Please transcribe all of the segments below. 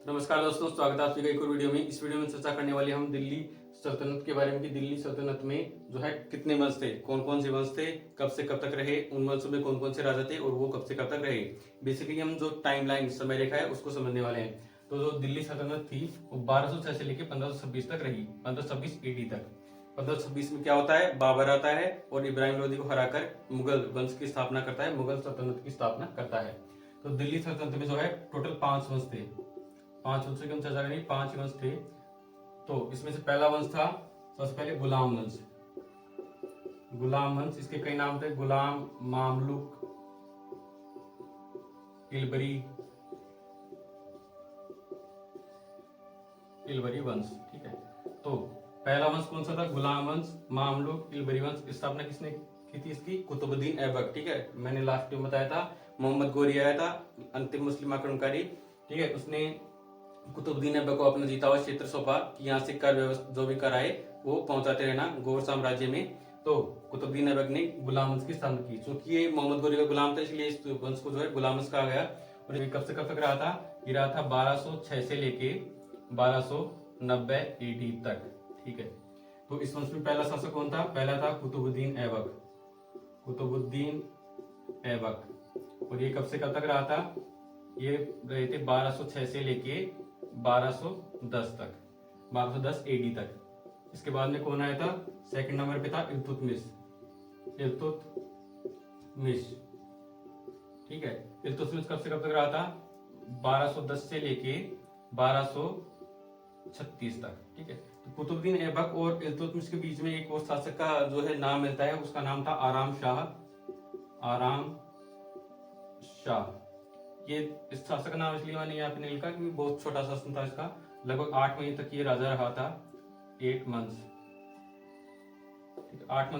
नमस्कार दोस्तों, स्वागत है आप सभी का एक और वीडियो में। इस वीडियो में चर्चा करने वाले हम दिल्ली सल्तनत के बारे में कि दिल्ली सल्तनत में जो है कितने वंश थे, कौन कौन से वंश थे, कब से कब तक रहे, उन वंशों में कौन कौन से राजा थे और वो कब से कब तक रहे। बेसिकली हम जो टाइमलाइन समय रेखा है उसको समझने वाले हैं। तो जो दिल्ली सल्तनत थी वो 1206 से लेकर 1526 तक रही, 1526 AD तक। 1526 में क्या होता है, बाबर आता है और इब्राहिम लोदी को हराकर मुगल वंश की स्थापना करता है, मुगल सल्तनत की स्थापना करता है। तो दिल्ली सल्तनत में जो है टोटल 5 वंश थे। 5 वंशों की हम चर्चा करेंगे, 5 वंश थे। तो इसमें से पहला वंश था सबसे पहले गुलाम वंश। गुलाम वंश, इसके कई नाम थे, गुलाम, मामलुक, इलबरी, इलबरी वंश। ठीक है, तो पहला वंश कौन सा था, गुलाम वंश, मामलुक, इलबरी वंश। स्थापना किसने की थी इसकी, कुतुबुद्दीन ऐबक। ठीक है, मैंने लास्ट में बताया था मोहम्मद गोरी आया था, अंतिम मुस्लिम आक्रमणकारी। ठीक है, उसने कुतुबुद्दीन ऐबक को अपना जीता हुआ क्षेत्र सौंपा कि यहाँ से कर व्यवस्था जो भी कर आए वो पहुंचाते रहना गौर साम्राज्य में। तो कुतुबुद्दीन ऐबक ने गुलाम वंश की स्थापना की। चूंकि ये मोहम्मद गोरी का गुलाम था इसलिए इस वंश को जो है गुलाम वंश कहा गया। और ये कब से कब तक रहा था, ये रहा था 1206 से लेके 1290 AD तक। ठीक है, तो इस वंश में पहला शासक कौन था, पहला था कुतुबुद्दीन ऐबक, कुतुबुद्दीन ऐबक। और ये कब से कब तक रहा था, ये रहे थे 1206 से लेके 1210 तक, 1210 AD तक। इसके बाद में कौन आया था, सेकंड नंबर पे था इल्तुतमिश, इल्तुतमिश। ठीक है, इल्तुतमिश कब से कब तक रहा था, 1210 से लेके 1236 तक। ठीक है, तो कुतुबुद्दीन ऐबक और इल्तुतमिश के बीच में एक और शासक का जो है नाम मिलता है, उसका नाम था आराम शाह, आराम शाह। ये इस शासक का नाम इसलिए मैंने यहाँ पे नहीं लिखा क्योंकि बहुत छोटा शासन था इसका, लगभग 8 महीने तक ये राजा रहा था, 8 मंथ्स। 8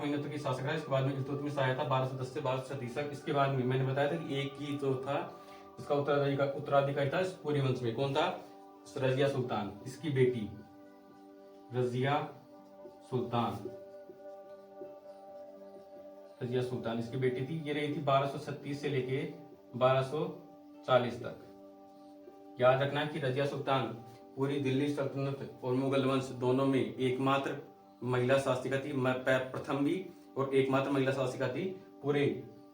महीने तक ये शासक रहा। इसके बाद में इल्तुतमिश आया था 1210 से 1236 तक। इसके बाद में मैंने बताया था कि एक ही जो था इसका उत्तराधिकारी था इस पूरे वंश में, कौन था, रजिया सुल्तान, इसकी बेटी रजिया सुल्तान, रजिया सुल्तान इसकी बेटी थी। ये रही थी 1236 से लेके 1240 तक। याद रखना कि रजिया सुल्तान पूरी दिल्ली सल्तनत और मुगल वंश दोनों में एकमात्र महिला शासिका थी, प्रथम भी और एकमात्र महिला शासिका थी पूरे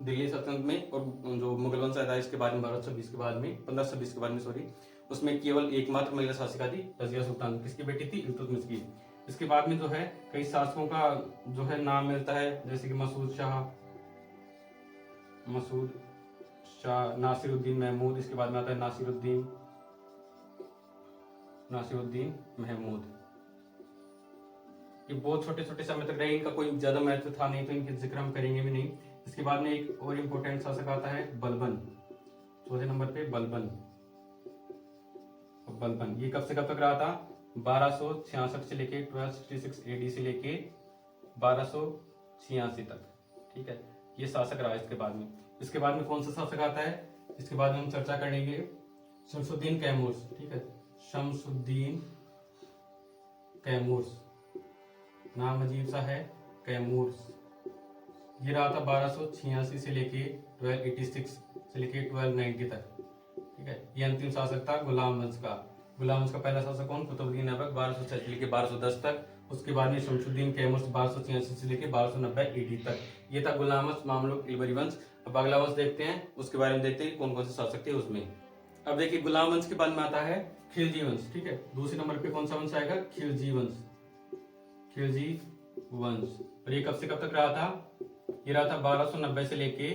दिल्ली सल्तनत में। और जो मुगल वंश आया इसके बाद में 1226 के बाद में, 1526 के बाद में सॉरी, उसमें केवल एकमात्र महिला शासिका थी रजिया सुल्तान, किसकी बेटी थी, इल्तुतमिश की। इसके बाद में जो है कई शासकों का जो है नाम मिलता है, जैसे कि मसूद शाह, मसूद शाह, नासिरुद्दीन महमूद। इसके बाद में आता है नासिरुद्दीन, नासिरुद्दीन महमूद। ये बहुत छोटे छोटे समय तक रहे, इनका कोई ज्यादा महत्व था नहीं, तो इनके जिक्र हम करेंगे भी नहीं। इसके बाद में एक और इम्पोर्टेंट शासक आता है बलबन, चौथे नंबर पे बलबन, बलबन। ये कब से कब तक रहा था, 1266 से लेके 1266 AD से लेके 1286 तक। ठीक है, ये शासक रहा। इसके बाद में कौन सा शासक आता है, इसके बाद में हम चर्चा करेंगे शमसुद्दीन कैमूर्स। ठीक है, शमसुद्दीन कैमूर्स, नाम अजीब सा है, कैमूर्स। ये रहा था 1286 से लेके 1286 से लेके 1290 तक। ठीक है, ये अंतिम शासक था गुलाम वंश का। गुलाम वंश का पहला शासक कौन, कुतुबुद्दीन ऐबक, 1206 से लेके 1210 तक। उसके बाद में शमसुद्दीन कैमूर्स 1286 से लेके 1290 AD तक। ये था गुलाम वंश, मामलुक, इलबरी वंश। अब अगला वंश देखते हैं, उसके बारे में देखते हैं कौन कौन से शासक थे उसमें। अब देखिए, गुलाम वंश के बाद में आता है खिलजी वंश। ठीक है, दूसरे नंबर पे कौन सा वंश आएगा, खिलजी वंश, खिलजी वंश। और ये कब से कब तक रहा था, ये रहा था 1290 से लेके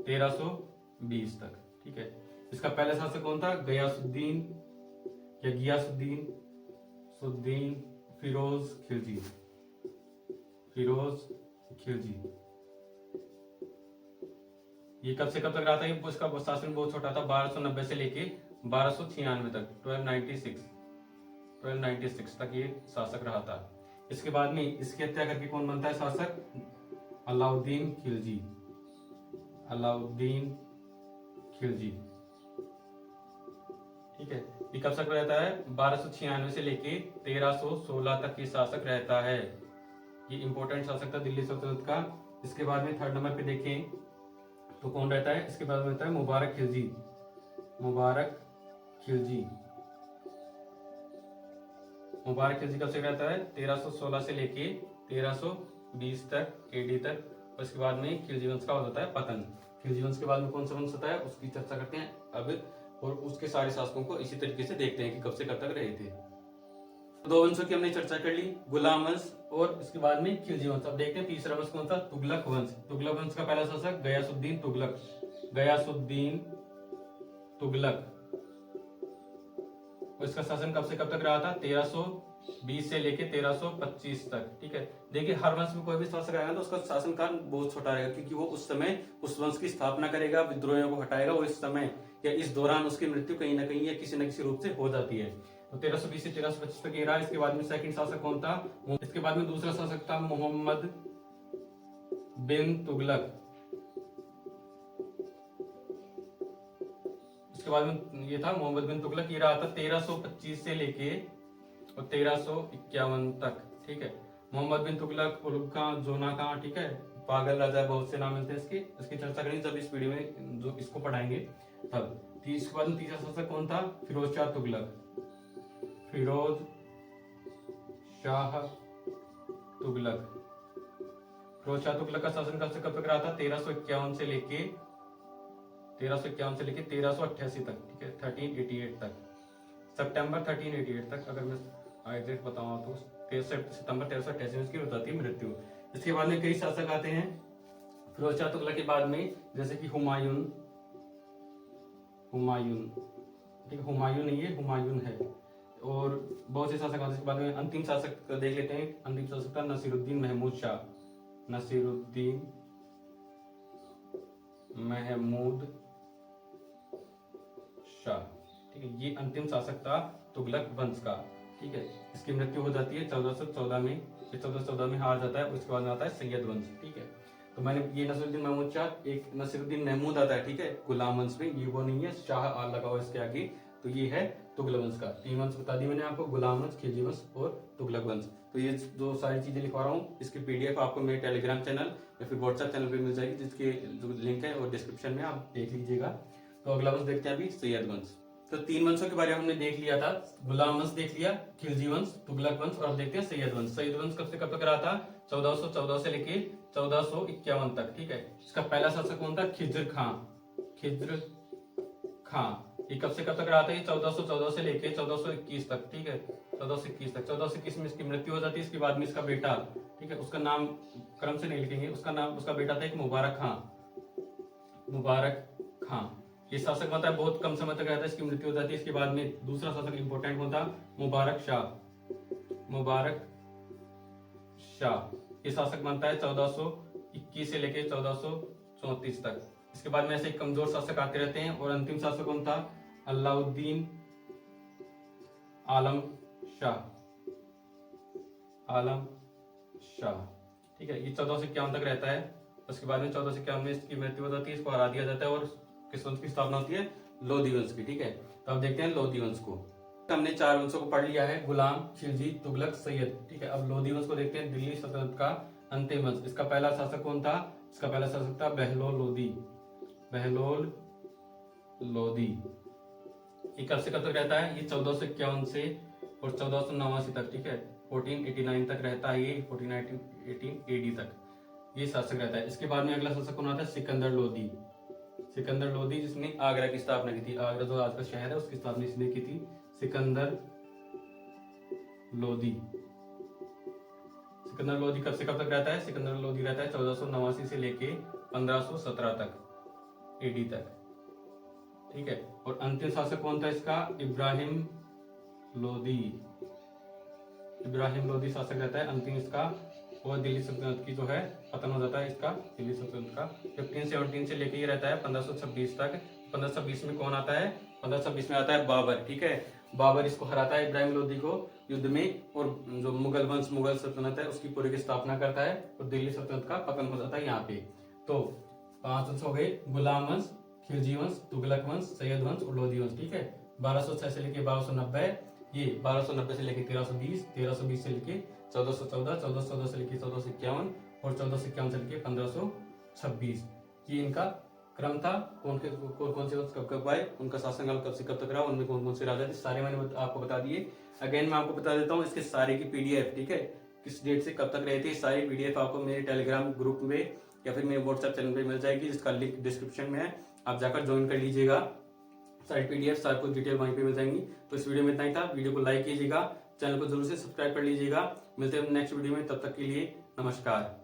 1320 तक। ठीक है, इसका पहला शासक कौन था, गयासुद्दीन या गियासुद्दीन सुद्दीन फिरोज खिलजी, फिरोज खिलजी। ये कब से कब तक रहा था, ये उसका शासन बहुत छोटा था, 1290 से लेके 1296 तक, 1296 तक ये शासक रहा था। इसके बाद में इसकी हत्या करके कौन बनता है शासक, अलाउद्दीन खिलजी, अलाउद्दीन खिलजी। ठीक है, ये कब तक रहता है, 1296 से लेके 1316 तक ये शासक रहता है। ये इंपॉर्टेंट शासक था दिल्ली सल्तनत का। इसके बाद में थर्ड नंबर पे देखें तो कौन रहता है, इसके बाद में रहता है मुबारक खिलजी, मुबारक खिलजी। मुबारक खिलजी कब से रहता है? 1316 से लेके 1320 तक एडी तक। और इसके बाद में खिलजी वंश का हो जाता है पतन। खिलजी वंश के बाद में कौन सा वंश होता है उसकी चर्चा करते हैं अब, और उसके सारे शासकों को इसी तरीके से देखते हैं कि कब से कब तक रहे थे। दो वंशों की हमने चर्चा कर ली, गुलाम वंश और इसके बाद में खिलजी वंश। अब देखते हैं तीसरा वंश कौन सा? तुगलक वंश। तुगलक वंश का पहला शासक गयासुद्दीन तुगलक। गयासुद्दीन तुगलक। और इसका शासन कब से कब तक रहा था? 1320 से लेके 1325 तक। ठीक है, देखिए हर वंश में कोई भी शासक आएगा तो उसका शासन काल बहुत छोटा रहेगा, क्योंकि वो उस समय उस वंश की स्थापना करेगा, विद्रोहियों को हटाएगा, और इस समय या इस दौरान उसकी मृत्यु कहीं ना कहीं या किसी न किसी रूप से हो जाती है। तो 1320 से 1325 तक ये रहा। इसके बाद में सेकंड शासक कौन था? इसके बाद में दूसरा शासक था मोहम्मद बिन तुगलक। इसके बाद में ये था मोहम्मद बिन तुगलक। ये रहा था 1325 से लेके और 1351 तक। ठीक है, मोहम्मद बिन तुगलक, उलुग खां, जोना खां, ठीक है, पागल राजा, बहुत से नाम मिलते हैं इसके। इसकी चर्चा करेंगे जब इस वीडियो में जो इसको पढ़ाएंगे तब। इसके बाद में तीसरा शासक कौन था? फिरोज शाह तुगलक। फिरोज शाह तुगलक। फिरोज शाह तुगलक का शासन कब से कब तक रहा था? 1351 से लेके 1388 तक। ठीक है, 1388 तक, सितंबर 1388 तक। अगर मैं एग्जैक्ट बताऊं तो 13 सितंबर 1388 में इसकी हो जाती है मृत्यु। इसके बाद में कई शासक आते हैं फिरोज शाह तुगलक के बाद में, जैसे कि हुमायूं। ठीक है, हुमायूं नहीं है, हुमायूं है। और बहुत से शासक आते हैं। इसके बाद में अंतिम शासक देख लेते हैं। अंतिम शासक था नसीरुद्दीन महमूद शाह। नसीरुद्दीन महमूद शाह। ठीक है, ये अंतिम शासक था तुगलक वंश का। ठीक है, इसकी मृत्यु हो जाती है 1414 में। 1414 में हार जाता है। उसके बाद में आता है सैयद वंश। ठीक है, तो मैंने ये नसीरुद्दीन महमूद शाह, एक नसीरुद्दीन महमूद आता है। ठीक है, गुलाम वंश में, ये वो नहीं है, शाह आ लगा हुआ इसके आगे, तो ये है तुगलक वंश का। तीन वंश बता दी मैंने आपको, गुलाम वंश, खिलजी वंश और तुगलक वंश। तो ये जो सारी चीजें लिखवा रहा हूँ, इसकी पीडीएफ आपको मेरे टेलीग्राम चैनल या फिर व्हाट्सएप चैनल पे मिल जाएगी, जिसके जो लिंक है और डिस्क्रिप्शन में आप देख लीजिएगा। तो अगला वंश देखते हैं अभी, सैयद वंश। तो तीन वंशों के बारे में हमने देख लिया था, गुलाम वंश देख लिया, खिलजी वंश, तुगलक वंश, और अब देखते हैं सैयद वंश। सैयद वंश कब से कब तक रहा था? 1414 से लेके 1451 तक। ठीक है, इसका पहला शासक कौन था? खिज्र खां। खिज्र खां, ये कब से कब तक रहा था? ये 1414 से लेके 1421 तक। ठीक है, 1421 तक। 1421 में इसकी मृत्यु हो जाती है। इसके बाद में इसका बेटा, ठीक है, उसका नाम क्रम से नहीं लिखेंगे, उसका नाम, उसका बेटा था एक मुबारक खां। मुबारक खां, ये शासक बनता है, बहुत कम समय तक रहता है, इसकी मृत्यु हो जाती है। इसके बाद में दूसरा शासक इंपॉर्टेंट कौन था? मुबारक शाह। मुबारक शाह, ये शासक बनता है 1421 से लेके 1434 तक। इसके बाद में ऐसे कमजोर शासक आते रहते हैं। और अंतिम शासक कौन था? अलाउद्दीन आलम शाह। आलम शाह, ठीक है, ये 1451 तक रहता है। उसके बाद में 1451 में इसकी मृत्यु हो जाती है, इसको हरा दिया जाता है और किस वंश की स्थापना होती है? लोधी वंश की। ठीक है, तो अब देखते हैं लोधी वंश को। हमने चार वंशों को पढ़ लिया है, गुलाम, खिलजी, तुगलक, सैयद। ठीक है, अब लोधी वंश को देखते हैं, दिल्ली सल्तनत का अंतिम वंश। इसका पहला शासक कौन था? इसका पहला शासक था बहलोल लोधी। बहलोल लोधी, ये कब से कब तक रहता है? ये 1451 से और 1489 तक। ठीक है, 1489 तक रहता है ये, 1418 एडी तक ये शासक रहता है। इसके बाद में अगला शासक कौन आता है? सिकंदर लोधी। सिकंदर लोधी, जिसने आगरा की स्थापना की थी। आगरा जो आज का शहर है, उसकी स्थापना इसने की थी, सिकंदर लोधी। सिकंदर लोधी कब से कब तक रहता है? सिकंदर लोधी रहता है 1489 से लेके 1517 तक एडी तक। ठीक है, और अंतिम शासक कौन था इसका? इब्राहिम लोधी। इब्राहिम लोधी शासक रहता है अंतिम इसका। और दिल्ली सल्तनत की जो है पतन हो जाता है इसका, दिल्ली सल्तनत का 1517 से लेके ये रहता है 1526 तक। 1526 में कौन आता है? 1526 में आता है बाबर। ठीक है, बाबर इसको हराता है, इब्राहिम लोधी को, युद्ध में, और जो मुगल वंश, मुगल सल्तनत है, उसकी पूरी की स्थापना करता है और दिल्ली सल्तनत का पतन हो जाता है यहाँ पे। तो 5 वंश हो गए, गुलाम वंश, खिलजी वंश, तुगलक वंश, सैयद वंश और लोधी वंश। ठीक है, 1206 से लेके 1290, ये 1290 से लेके 1320, 1320 से लेके 1414, 1414 से लेके 1451 और 1451 से लेके 1526, ये इनका क्रम था, कौन से वंश कब कब आए, उनका शासनकाल कब से कब तक रहा, उनमें कौन कौन से राजा थे, सारे मैंने आपको बता दिए। अगेन मैं आपको बता देता हूँ इसके सारे की पीडीएफ, ठीक है, किस डेट से कब तक रहे थे, सारी पीडीएफ आपको मेरे टेलीग्राम ग्रुप में या फिर मेरे व्हाट्सएप चैनल पे मिल जाएगी, जिसका लिंक डिस्क्रिप्शन में है, आप जाकर ज्वाइन कर लीजिएगा। सारी पीडीएफ सारी कुछ डिटेल वहीं पे मिल जाएंगी। तो इस वीडियो में इतना ही था, वीडियो को लाइक कीजिएगा, चैनल को जरूर से सब्सक्राइब कर लीजिएगा। मिलते हैं नेक्स्ट वीडियो में, तब तक के लिए नमस्कार।